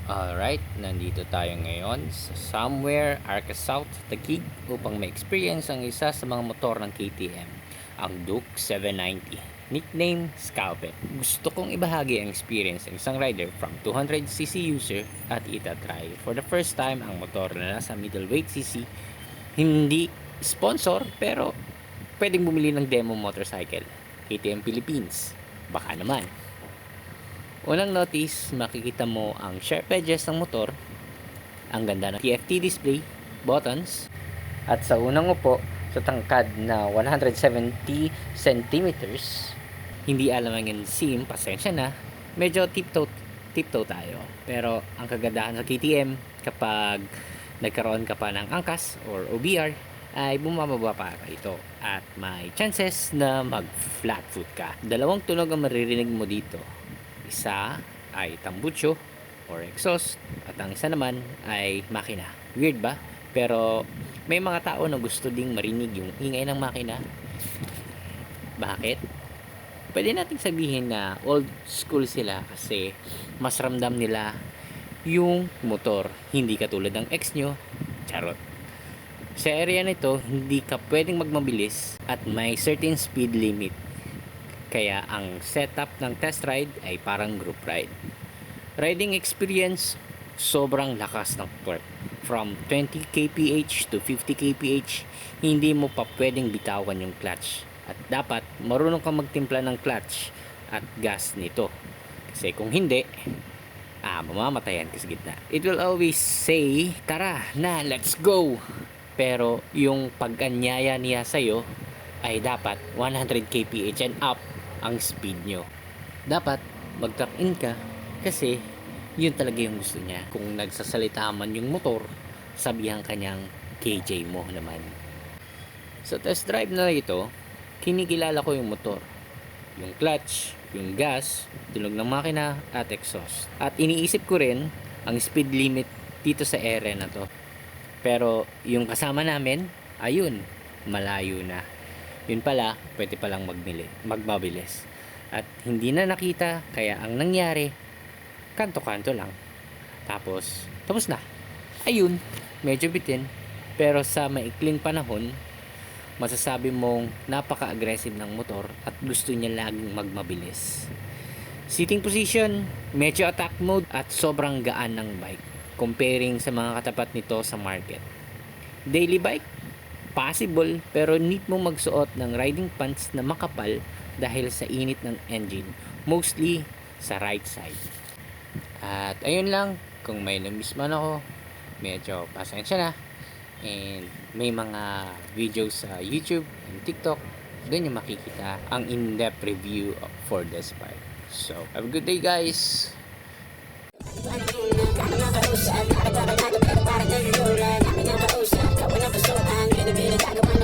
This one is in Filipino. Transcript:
Alright, nandito tayo ngayon sa Somewhere, Arca South, Taguig upang ma-experience ang isa sa mga motor ng KTM, ang Duke 790, nickname Scalpel. Gusto kong ibahagi ang experience ng isang rider from 200cc user at itatry for the first time ang motor na nasa middleweight cc. Hindi sponsor pero pwedeng bumili ng demo motorcycle. KTM Philippines, baka naman. Unang notice, makikita mo ang sharp edges ng motor, ang ganda ng TFT display, buttons, at sa unang upo, sa tangkad na 170 centimeters, hindi alam ang inseam, pasensya na, medyo tiptoe tayo. Pero ang kagandahan sa KTM, kapag nagkaroon ka pa ng angkas or OBR, ay bumababa pa ito at may chances na mag flat foot ka. Dalawang tunog ang maririnig mo dito. Isa ay tambucho or exhaust at ang isa naman ay makina. Weird ba? Pero may mga tao na gusto ding marinig yung ingay ng makina. Bakit? Pwede nating sabihin na old school sila kasi mas ramdam nila yung motor. Hindi katulad ng ex nyo. Charot. Sa area nito, hindi ka pwedeng magmabilis at may certain speed limit. Kaya ang setup ng test ride ay parang group ride. Riding experience, sobrang lakas ng torque. From 20 kph to 50 kph, hindi mo pa pwedeng bitawan yung clutch. At dapat marunong kang magtimpla ng clutch at gas nito. Kasi kung hindi, mamamatayan ka sa gitna. It will always say, tara na, let's go! Pero yung pag-anyaya niya sa'yo ay dapat 100 kph and up ang speed nyo. Dapat mag-tuck in ka kasi yun talaga yung gusto niya. Kung nagsasalita man yung motor, sabihan kanyang KJ mo naman. Sa test drive na ito, kinikilala ko yung motor, yung clutch, yung gas, tunog ng makina at exhaust. At iniisip ko rin ang speed limit dito sa area na to. Pero yung kasama namin, ayun, malayo na. Yun pala, pwede palang magmabilis. At hindi na nakita, kaya ang nangyari, kanto-kanto lang. Tapos na. Ayun, medyo bitin. Pero sa maikling panahon, masasabi mong napaka-aggressive ng motor at gusto niya laging magmabilis. Sitting position, medyo attack mode at sobrang gaan ng bike comparing sa mga katapat nito sa market. Daily bike, possible, pero need mo magsuot ng riding pants na makapal dahil sa init ng engine, mostly sa right side. At ayun lang, kung may na-miss man ako, medyo pasensya na. And may mga videos sa YouTube and TikTok, doon yung makikita ang in-depth review for this bike. So, have a good day guys! Para